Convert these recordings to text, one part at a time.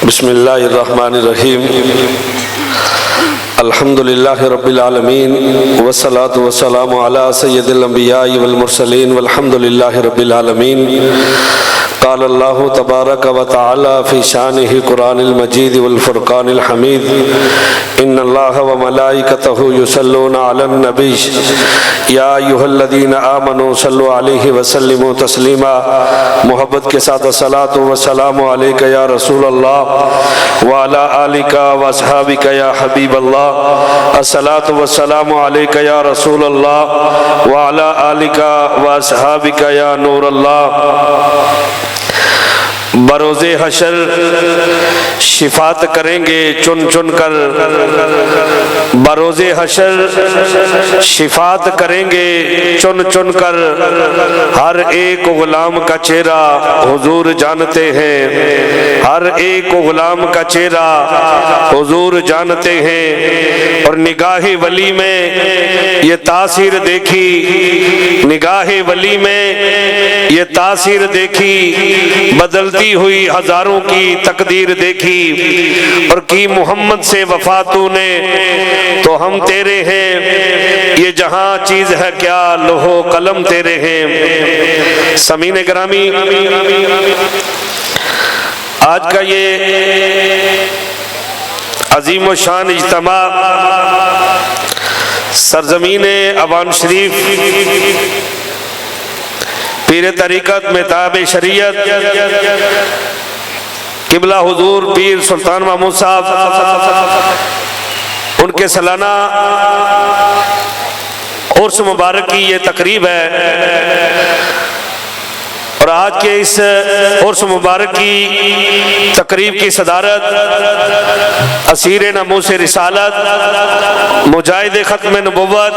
بسم اللہ الرحمن الرحیم الحمدللہ رب العالمین والصلاة والسلام علی سید الانبیاء والمرسلین والحمدللہ رب العالمین قال اللہ تبارک و تعالی فی شانہ القرآن المجید والفرقان الحمید ان اللہ وملائکتہ یصلون علی النبی یا ایھا الذین آمنوا صلوا علیہ وسلموا تسلیما۔ محبت کے ساتھ الصلاۃ والسلام علیک یا رسول اللہ وعلی آلک واصحابک یا حبیب اللہ۔ الصلاۃ والسلام علیک یا رسول اللہ وعلی آلک واصحابک یا نور اللہ۔ بروز حشر شفاعت کریں گے چن چن کر، بروز حشر شفاعت کریں گے چن چن کر، ہر ایک غلام کا چہرہ حضور جانتے ہیں، ہر ایک غلام کا چہرہ حضور جانتے ہیں۔ اور نگاہ ولی میں یہ تاثیر دیکھی، نگاہ ولی میں یہ تاثیر دیکھی، بدلتی ہوئی ہزاروں کی تقدیر دیکھی، اور کی محمد سے وفا تو نے تو ہم تیرے ہیں، یہ جہاں چیز ہے کیا لوح و قلم تیرے ہیں۔ سامعین گرامی، آج کا یہ عظیم و شان اجتماع سرزمین عوان شریف پیر طریقت مہتاب شریعت قبلہ حضور پیر سلطان محمود صاحب ان کے سالانہ عرس مبارک کی یہ تقریب ہے، اور آج کے اس عرس مبارک کی تقریب کی صدارت اسیر ناموس رسالت مجاہد ختم نبوت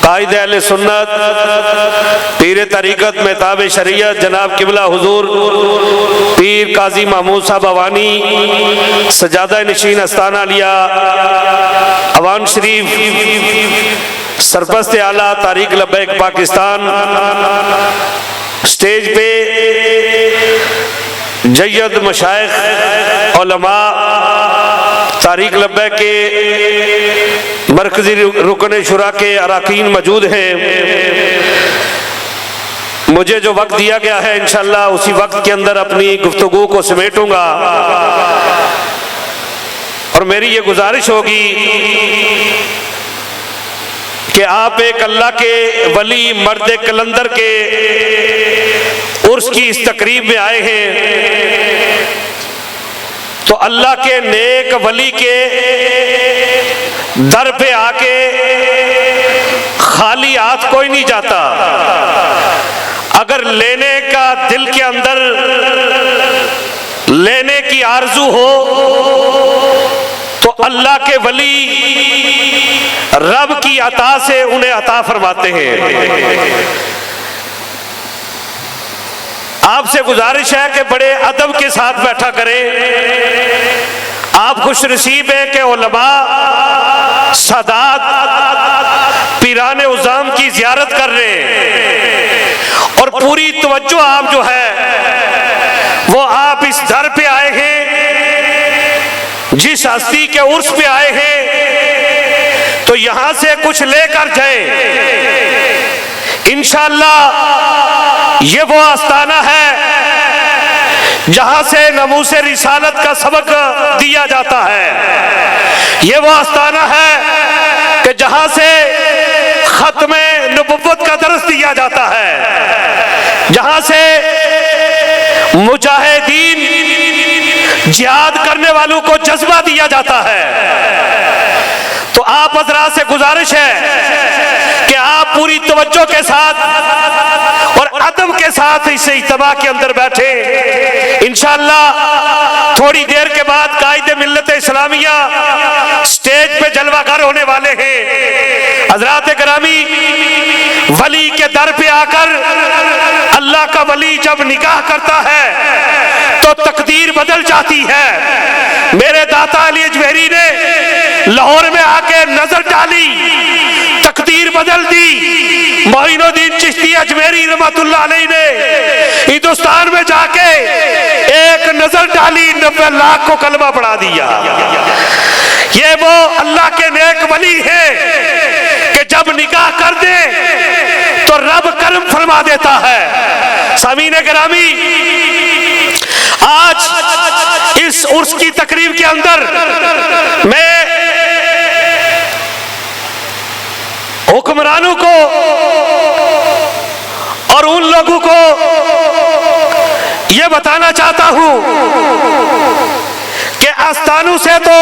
قائد اہل سنت پیر طریقت مہتاب شریعت جناب قبلہ حضور پیر قاضی محمود صاحب عوانی سجادہ نشین استانہ علیہ عوان شریف سرپرست اعلیٰ تحریک لبیک پاکستان، سٹیج پہ جید مشائخ علماء تحریک لبیک کے مرکزی رکن شورا کے اراکین موجود ہیں۔ مجھے جو وقت دیا گیا ہے انشاءاللہ اسی وقت کے اندر اپنی گفتگو کو سمیٹوں گا، اور میری یہ گزارش ہوگی کہ آپ ایک اللہ کے ولی مرد کلندر کے عرس کی اس تقریب میں آئے ہیں، تو اللہ کے نیک ولی کے در پہ آ کے خالی ہاتھ کوئی نہیں جاتا۔ اگر لینے کا دل کے اندر لینے کی آرزو ہو تو اللہ کے ولی رب کی عطا سے انہیں عطا فرماتے ہیں۔ آپ سے گزارش ہے کہ بڑے ادب کے ساتھ بیٹھا کریں۔ آپ خوش نصیب ہیں کہ علماء سادات پیران عظام کی زیارت کر رہے ہیں، اور پوری توجہ آپ جو ہے وہ آپ اس در پہ آئے ہیں، جس ہستی کے عرس پہ آئے ہیں، تو یہاں سے کچھ لے کر جائیں۔ انشاءاللہ یہ وہ آستانہ ہے جہاں سے ناموس رسالت کا سبق دیا جاتا ہے، یہ وہ آستانہ ہے کہ جہاں سے ختم نبوت کا درس دیا جاتا ہے، جہاں سے مجاہدین جہاد کرنے والوں کو جذبہ دیا جاتا ہے۔ تو آپ حضرات سے گزارش ہے کہ آپ پوری توجہ کے ساتھ اور ادب کے ساتھ اس اجتماع کے اندر بیٹھے۔ انشاءاللہ تھوڑی دیر کے بعد قائد ملت اسلامیہ سٹیج پہ جلوہ گر ہونے والے ہیں۔ حضرات گرامی، ولی کے در پہ آ کر اللہ کا ولی جب نگاہ کرتا ہے تو تقدیر بدل جاتی ہے۔ میرے داتا علی اجمیری نے لاہور میں آ کے نظر ڈالی، تقدیر بدل دی۔ معین الدین چشتی اجمیری رحمۃ اللہ علیہ نے ہندوستان میں جا کے ایک نظر 90 لاکھ کو کلمہ پڑھا دیا۔ یہ وہ اللہ کے نیک ولی ہیں کہ جب نکاح کر دے تو رب کرم فرما دیتا ہے۔ سامعین گرامی، آج اس عرس کی تقریب کے اندر میں حکمرانوں کو اور ان لوگوں کو یہ بتانا چاہتا ہوں کہ آستانوں سے تو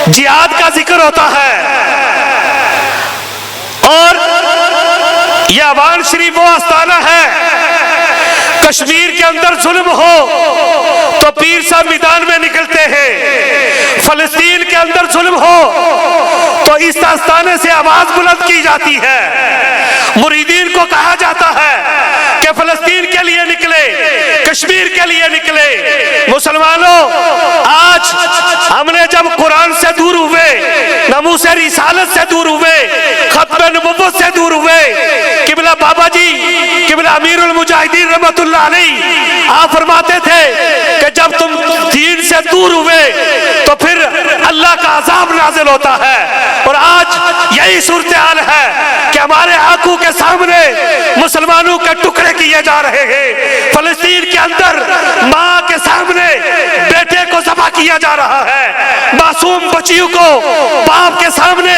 جہاد کا ذکر ہوتا ہے، اور یہ اوان شریف وہ آستانہ ہے، کشمیر کے اندر ظلم ہو تو پیر صاحب میدان میں نکلتے ہیں، فلسطین کے اندر ظلم ہو تو اس آستانے سے آواز بلند کی جاتی ہے، مریدین کو کہا جاتا ہے کہ فلسطین کے لیے نکلے، کشمیر کے لیے نکلے۔ مسلمانوں، آج ہم نے جب قرآن سے دور ہوئے، ناموس رسالت سے دور ہوئے، ختم نبوت سے دور ہوئے، قبلہ بابا جی، قبلہ امیر المجاہدین رحمت اللہ علیہ آپ فرماتے تھے کہ جب تم دین سے دور ہوئے تو پھر اللہ کا عذاب نازل ہوتا ہے، اور آج یہی صورتحال ہے کہ ہمارے آنکھوں کے سامنے مسلمانوں کے ٹکڑے کیے جا رہے ہیں۔ فلسطین کے اندر ماں کے سامنے بیٹے کو ذبح کیا جا رہا ہے، معصوم بچیوں کو باپ کے سامنے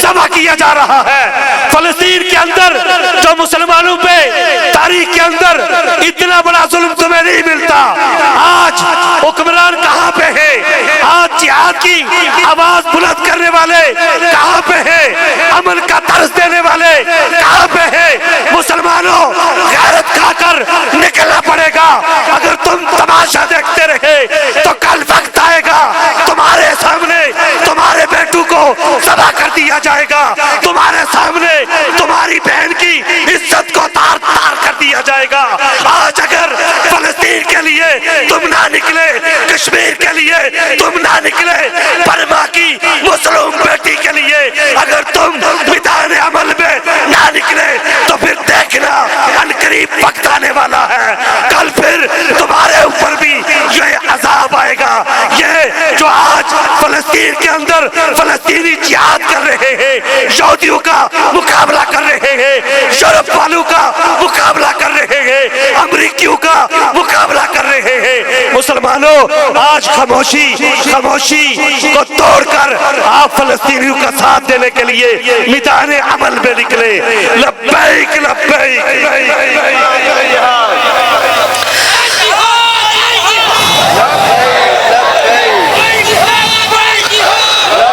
ذبح کیا جا رہا ہے۔ فلسطین کے اندر جو مسلمانوں پہ تاریخ کے اندر اتنا بڑا ظلم تمہیں نہیں ملتا۔ آج حکمران کہاں پہ ہے؟ آج جہاد کی آواز بلند کرنے والے کہاں پہ ہیں؟ عمل کا درس دینے والے کہاں پہ ہیں؟ مسلمانوں، غیرت کھا کر نکلنا پڑے گا۔ اگر تم تماشا دیکھتے رہے تو کل وقت آئے گا تمہارے سامنے تمہارے بیٹوں کو ذبح کر دیا جائے گا، تمہارے سامنے تمہاری بہن کی عزت کو تار تار کر دیا جائے گا۔ آج اگر فلسطین کے لیے تم نہ نکلے، کشمیر کے لیے تم نہ نکلے، برما کی مظلوم بیٹی کے لیے اگر تم میدان عمل میں نہ نکلے تو پھر دیکھنا عنقریب وقت آنے والا ہے، کل پھر تمہارے اوپر بھی یہ عذاب آئے گا۔ یہ جو آج فلسطین کے اندر فلسطینی جہاد کر رہے ہیں، یہودیوں کا مقابلہ کر رہے ہیں، یورپ والوں کا مقابلہ کر رہے ہیں، امریکیوں کا مقابلہ کر رہے ہیں، مسلمانوں آج خاموشی کو توڑ کر آپ فلسطینیوں کا ساتھ دینے کے لیے میدان عمل میں نکلے۔ لبیک لبیک۔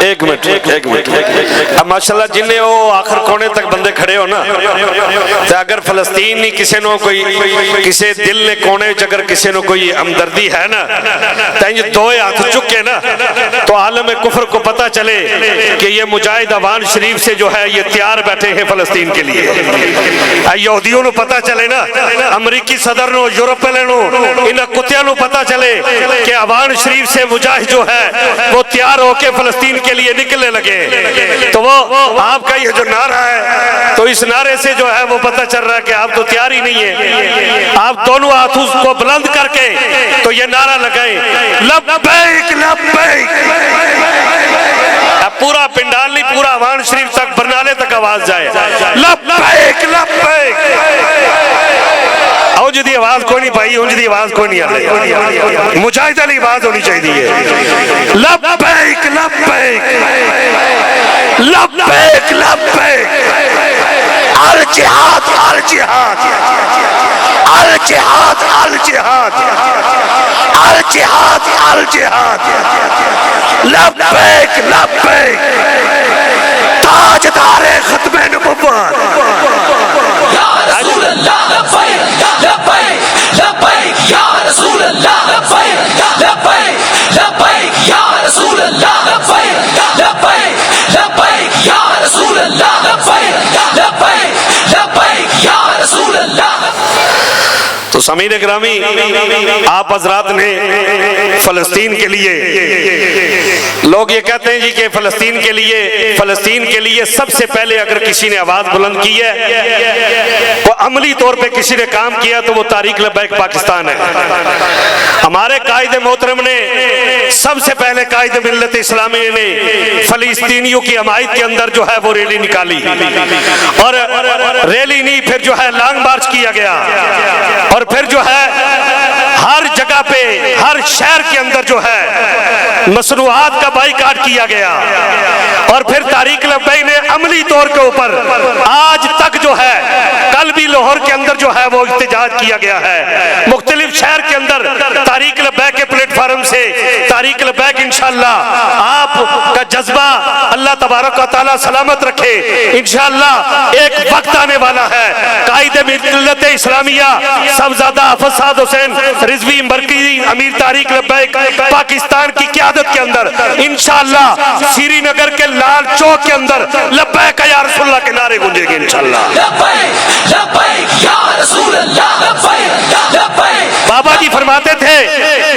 ایک منٹ اب ماشاءاللہ جنہیں وہ آخر کونے تک بندے کھڑے ہو نا، تو اگر فلسطین نہیں کسی نو کوئی کسی دل نے کونے اگر کسی نو کوئی ہمدردی ہے نا، تو یہ دو ہاتھ چکے نا تو عالم کفر کو پتہ چلے کہ یہ مجاہد اوان شریف سے جو ہے یہ تیار بیٹھے ہیں فلسطین کے لیے۔ یہودیوں نو پتہ چلے نا، امریکی صدر نو، یورپ والے نو، ان کتیاں نو پتہ چلے کہ اوان شریف سے مجاہد جو ہے وہ تیار ہو کے فلسطین کے لیے نکلنے لگے، تو وہ آپ کا یہ جو نعرہ ہے تو اس نعرے سے جو ہے وہ پتہ چل رہا ہے کہ آپ تو تیار ہی نہیں ہیں۔ آپ دونوں ہاتھوں کو بلند کر کے تو یہ نعرہ لگائیں، لبیک لبیک۔ اب پورا پنڈال نہیں، پورا اوان شریف تک، برنالے تک آواز جائے، لبیک لبیک۔ اونج دی آواز کوئی نہیں پائی، اونج دی آواز کوئی نہیں آ رہی، مجاہد علی آواز ہونی چاہیے، لبیک لبیک لبیک لبیک۔ الجہاد الجہاد الجہاد الجہاد الجہاد الجہاد، لبیک لبیک۔ تاجدار ختم نبوت، یا رسول اللہ لبیک لبیک لبیک، یا رسول اللہ لبیک لبیک لبیک، یا رسول اللہ لبیک لبیک لبیک، یا رسول اللہ لبیک لبیک لبیک، یا رسول اللہ۔ تو سامعین گرامی، آپ حضرات نے فلسطین کے لیے، لوگ یہ کہتے ہیں جی کہ فلسطین کے لیے سب سے پہلے اگر کسی نے آواز بلند کی ہے، وہ عملی طور پہ کسی نے کام کیا تو وہ تحریک لبیک پاکستان ہے۔ ہمارے قائد محترم نے سب سے پہلے قائد ملت اسلامی نے فلسطینیوں کی حمایت کے اندر جو ہے وہ ریلی نکالی، اور ریلی نہیں پھر جو ہے لانگ مارچ کیا گیا، اور پھر جو ہے ہر جگہ پہ ہر شہر کے اندر جو ہے مصنوعات کا بائیکاٹ کیا گیا، اور پھر تحریک لبیک نے عملی طور کے اوپر آج تک جو ہے کل بھی لاہور کے اندر جو ہے وہ احتجاج کیا گیا ہے، مختلف شہر کے اندر تحریک لبیک کے پلیٹ فارم سے تحریک لبیک انشاءاللہ آپ کا جذبہ اللہ تبارک و تعالی سلامت رکھے، انشاءاللہ ایک وقت آنے والا ہے قائد ملت اسلامیہ صاحبزادہ حافظ سعد حسین رضوی مرکزی امیر تحریک لبیک پاکستان کی قیادت کے اندر انشاءاللہ سری نگر کے لال چوک کے اندر لبیک یا رسول اللہ کے نعرے گونجیں گے انشاءاللہ۔ لبیک لبیک یا رسول اللہ، لبیک لبیک۔ بابا جی فرماتے تھے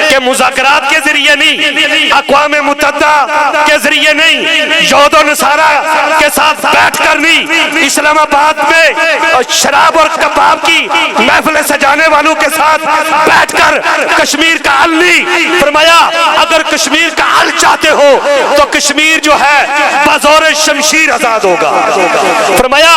کہ مذاکرات کے ذریعے نہیں، اقوام متحدہ کے ذریعے نہیں، یہود و نصارہ کے ساتھ بیٹھ کر نہیں، اسلام آباد میں شراب اور کباب کی محفلیں سجانے والوں کے ساتھ بیٹھ کر کشمیر کا حل نہیں، فرمایا اگر کشمیر کا حل چاہتے ہو تو کشمیر جو ہے بزور شمشیر آزاد ہوگا، فرمایا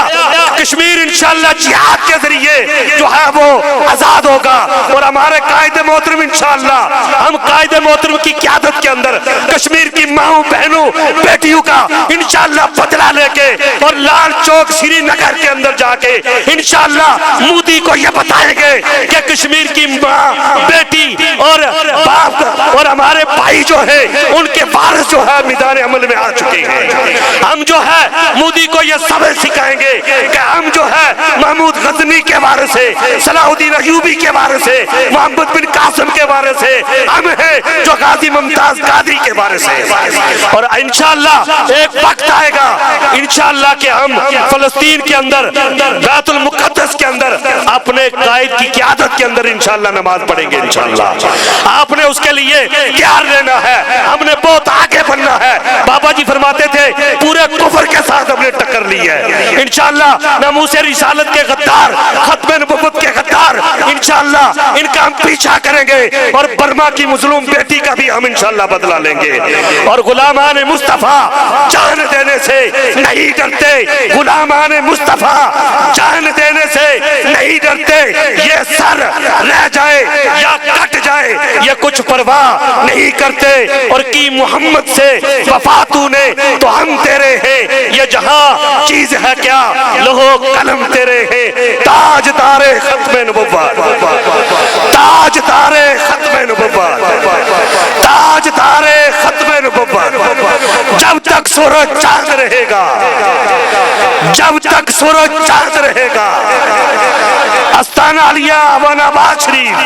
کشمیر انشاءاللہ جہاد کے ذریعے جو ہے وہ آزاد ہوگا، اور ہمارے قائد محترم انشاءاللہ ہم قائد محترم کی قیادت کے اندر کشمیر کی ماؤں بہنوں بیٹیوں کا انشاءاللہ بدلہ لے کے اور لال چوک سری نگر کے اندر جا کے انشاءاللہ مودی کو یہ بتائیں گے کہ کشمیر کی ماں بیٹی اور باپ اور ہمارے بھائی جو ہے ان کے وارث جو ہے میدان عمل میں آ چکے ہیں، ہم جو ہے مودی کو یہ سبق سکھائیں گے کہ ہم جو ہے محمود غزنی کے وارث ہیں، صلاح الدین ایوبی کے وارث ہیں، محمد بن قاسم کے وارث ہیں، ہم ہیں جو غازی ممتاز قادری کے وارث ہیں، اور انشاءاللہ ایک وقت آئے گا انشاءاللہ کہ ہم فلسطین کے اندر بیت المقدس کے اندر اپنے قائد کی قیادت کے اندر انشاءاللہ نماز پڑھیں گے انشاءاللہ۔ آپ نے اس کے لیے تیار رہنا ہے، ہم نے بہت آگے بڑھنا ہے، بابا جی فرماتے تھے پورے کفر کے ساتھ ہم نے ٹکر لی ہے انشاءاللہ، ناموس رسالت کے غدار، ختم نبوت کے غدار انشاءاللہ ان کا ہم پیچھا کریں گے، اور برما کی مظلوم بیٹی کا بھی ہم انشاءاللہ بدلہ لیں گے، اور غلامان مصطفیٰ جان دینے سے نہیں ڈرتے، غلامان مصطفیٰ جان دینے سے نہیں ڈرتے، یہ سر رہ جائے یا کٹ جائے یہ کچھ پرواہ نہیں کرتے، اور کی محمد سے وفا تو نے تو ہم تیرے ہیں، یہ جہاں چیز ہے کیا لوہو قلم تیرے ہیں، تاج دار ختم نبوت، تاج دار ختم نبوت، تاج دار ختم نبوت، جب تک سورج چاند رہے گا، جب تک سورج چاند رہے گا، استانہ علیہ و نواز شریف